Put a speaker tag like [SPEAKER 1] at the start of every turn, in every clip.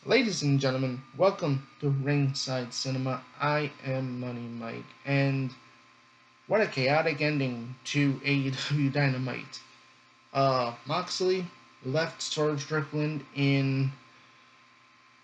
[SPEAKER 1] Ladies and gentlemen, welcome to Ringside Cinema. I am Money Mike, and what a chaotic ending to AEW Dynamite. Moxley left Swerve Strickland in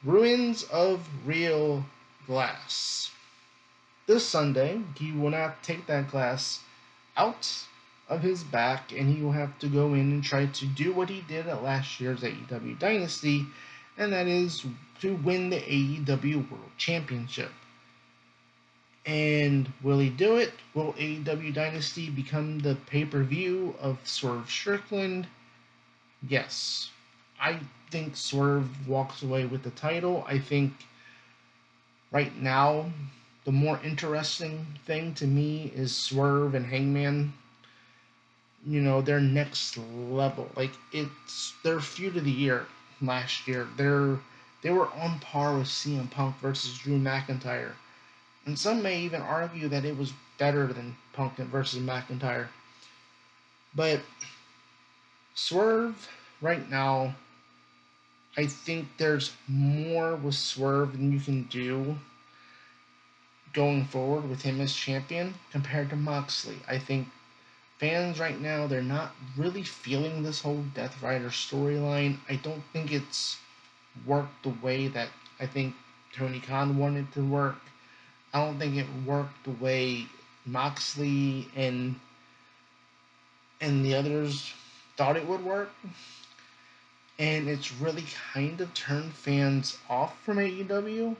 [SPEAKER 1] ruins of real glass. This Sunday, he will not take that glass out of his back, and he will have to go in and try to do what he did at last year's AEW Dynasty, and that is to win the AEW World Championship. And will he do it? Will AEW Dynasty become the pay-per-view of Swerve Strickland? Yes. I think Swerve walks away with the title. I think right now the more interesting thing to me is Swerve and Hangman. Their next level. Like, it's their feud of the year last year. They were on par with CM Punk versus Drew McIntyre. And some may even argue that it was better than Punk versus McIntyre. But Swerve, right now, I think there's more with Swerve than you can do going forward with him as champion compared to Moxley. I think fans right now, they're not really feeling this whole Death Rider storyline. I don't think it's worked the way that I think Tony Khan wanted to work. I don't think it worked the way Moxley and the others thought it would work. And it's really kind of turned fans off from AEW.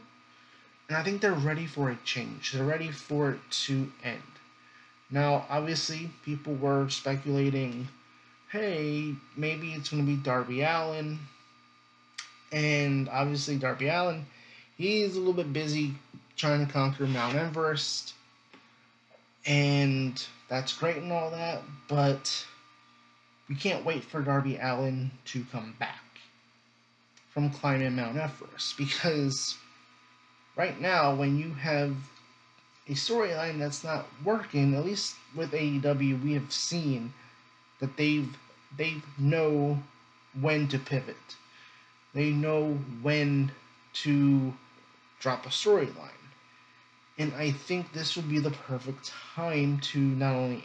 [SPEAKER 1] And I think they're ready for a change. They're ready for it to end. Now, obviously, people were speculating, hey, maybe it's going to be Darby Allin. And obviously, Darby Allin, he's a little bit busy trying to conquer Mount Everest. And that's great and all that, but we can't wait for Darby Allin to come back from climbing Mount Everest. Because right now, when you have a storyline that's not working, at least with AEW, we have seen that they know when to pivot. They know when to drop a storyline. And I think this would be the perfect time to not only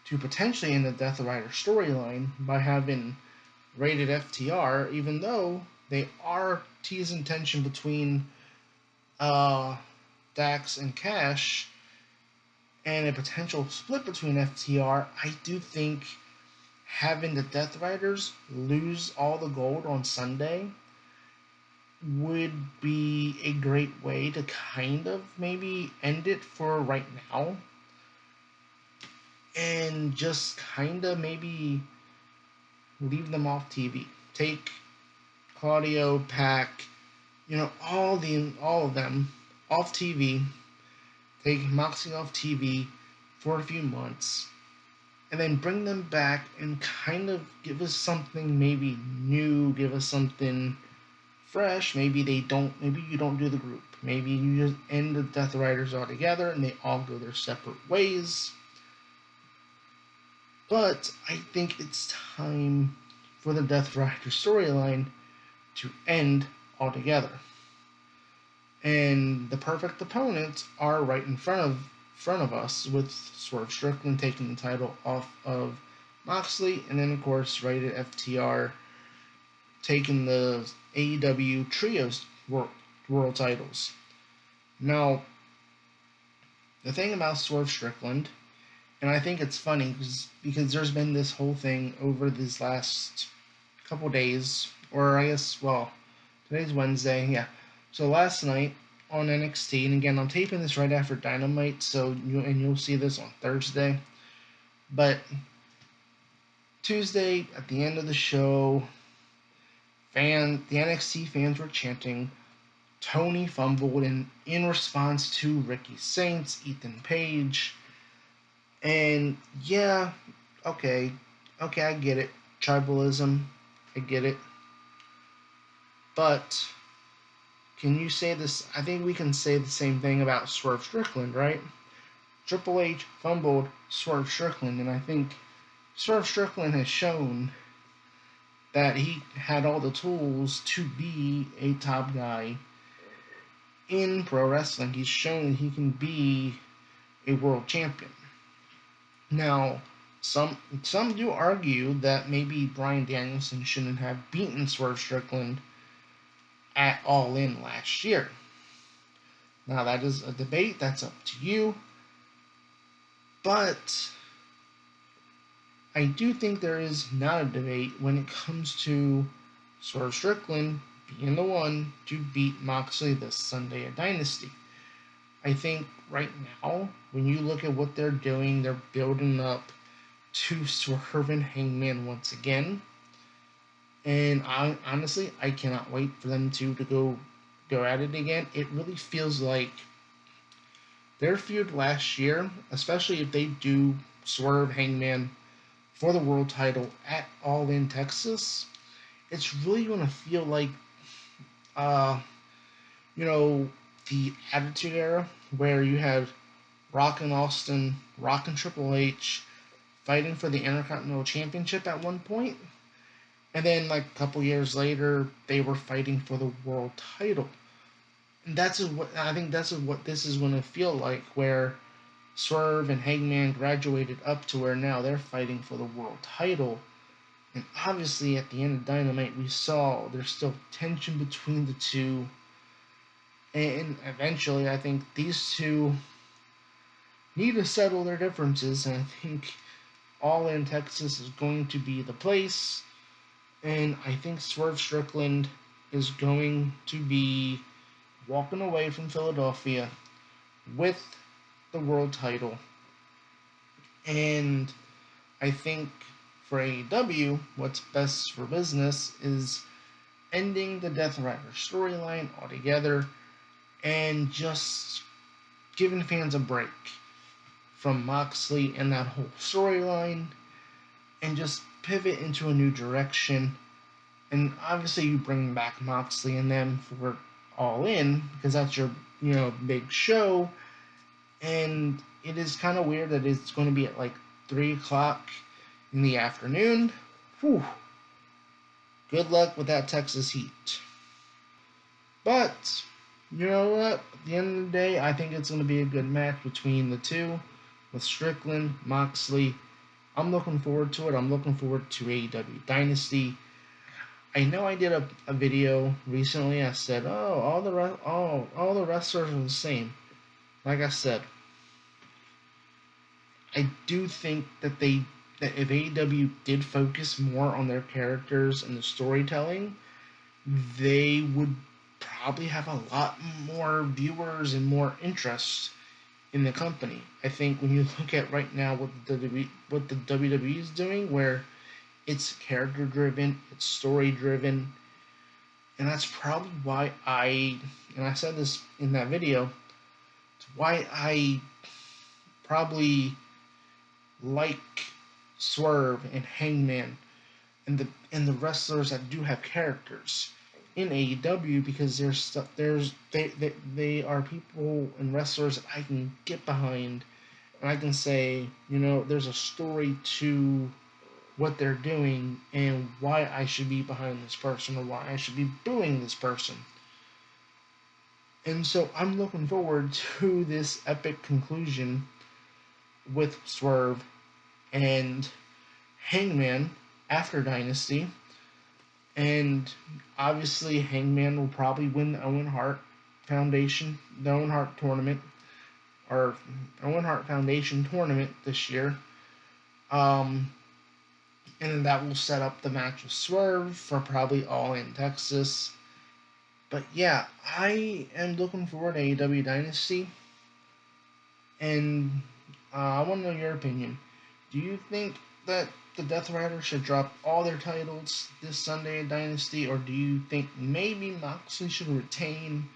[SPEAKER 1] potentially end the Death Rider storyline by having rated FTR, even though they are teasing tension between Dax and Cash and a potential split between FTR. I do think having the Death Riders lose all the gold on Sunday would be a great way to kind of maybe end it for right now. And just kind of maybe leave them off TV. Take Claudio, Pac, all of them off TV. Take Moxley off TV for a few months, and then bring them back and kind of give us something maybe new, give us something fresh. Maybe you don't do the group. Maybe you just end the Death Riders altogether and they all go their separate ways. But I think it's time for the Death Rider storyline to end altogether. And the perfect opponents are right in front of us, with Swerve Strickland taking the title off of Moxley, and then of course rated FTR taking the AEW Trios world titles. Now, the thing about Swerve Strickland, and I think it's funny because there's been this whole thing over these last couple days, or I guess, well, today's Wednesday, yeah. So last night on NXT, and again, I'm taping this right after Dynamite, so you'll see this on Thursday. But Tuesday, at the end of the show, the NXT fans were chanting, Tony fumbled in response to Ricky Saints, Ethan Page. And yeah, okay, I get it. Tribalism, I get it. But can you say this? I think we can say the same thing about Swerve Strickland, right? Triple H fumbled Swerve Strickland, and I think Swerve Strickland has shown that he had all the tools to be a top guy in pro wrestling. He's shown he can be a world champion. Now, some do argue that maybe Bryan Danielson shouldn't have beaten Swerve Strickland at All In last year. Now, that is a debate. That's up to you. But I do think there is not a debate when it comes to Swerve Strickland being the one to beat Moxley this Sunday at Dynasty. I think right now, when you look at what they're doing, they're building up to Swerve and Hangman once again. And honestly, I cannot wait for them to go at it again. It really feels like their feud last year, especially if they do Swerve Hangman for the world title at All In Texas, it's really going to feel like, the Attitude Era, where you had Rock and Austin, Rock and Triple H fighting for the Intercontinental Championship at one point, and then like a couple years later, they were fighting for the world title. And I think that's what this is going to feel like, where Swerve and Hangman graduated up to where now they're fighting for the world title. And obviously, at the end of Dynamite, we saw there's still tension between the two. And eventually, I think these two need to settle their differences. And I think All In Texas is going to be the place. And I think Swerve Strickland is going to be walking away from Philadelphia with the world title. And I think for AEW, what's best for business is ending the Death Rider storyline altogether and just giving fans a break from Moxley and that whole storyline and just pivot into a new direction. And obviously you bring back Moxley and them for All In because that's your big show. And it is kind of weird that it's going to be at like 3 o'clock in the afternoon. Whew. Good luck with that Texas heat. But, you know what? At the end of the day, I think it's going to be a good match between the two with Strickland, Moxley. I'm looking forward to it. I'm looking forward to AEW Dynasty. I know I did a video recently. I said, all the wrestlers are the same. Like I said, I do think that if AEW did focus more on their characters and the storytelling, they would probably have a lot more viewers and more interest in the company. I think when you look at right now what the WWE is doing, where it's character driven, it's story driven, and that's probably why I said this in that video, it's why I probably like Swerve and Hangman and the wrestlers that do have characters in AEW, because they are people and wrestlers that I can get behind, and I can say, there's a story to what they're doing and why I should be behind this person or why I should be booing this person. And so I'm looking forward to this epic conclusion with Swerve and Hangman after Dynasty. And obviously Hangman will probably win the Owen Hart Foundation, the Owen Hart tournament, or Owen Hart Foundation tournament this year. And that will set up the match with Swerve for probably All In Texas. But yeah, I am looking forward to AEW Dynasty. And I want to know your opinion. Do you think that the Death Riders should drop all their titles this Sunday at Dynasty, or do you think maybe Moxley should retain?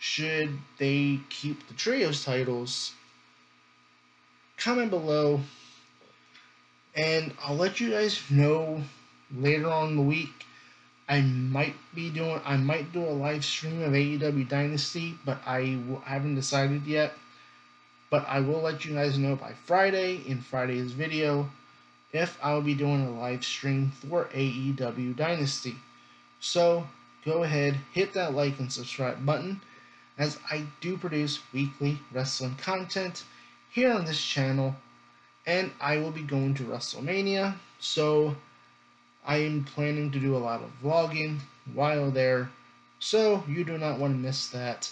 [SPEAKER 1] Should they keep the Trios titles? Comment below, and I'll let you guys know later on in the week. I might do a live stream of AEW Dynasty, but I haven't decided yet. But I will let you guys know by Friday in Friday's video if I'll be doing a live stream for AEW Dynasty. So go ahead, hit that like and subscribe button, as I do produce weekly wrestling content here on this channel, and I will be going to WrestleMania, so I am planning to do a lot of vlogging while there, so you do not want to miss that.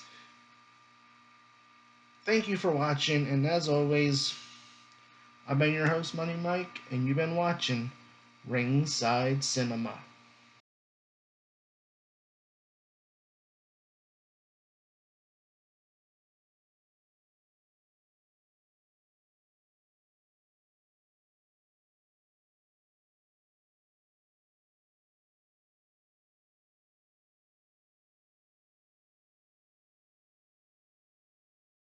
[SPEAKER 1] Thank you for watching, and as always, I've been your host, Money Mike, and you've been watching Ringside Cinema.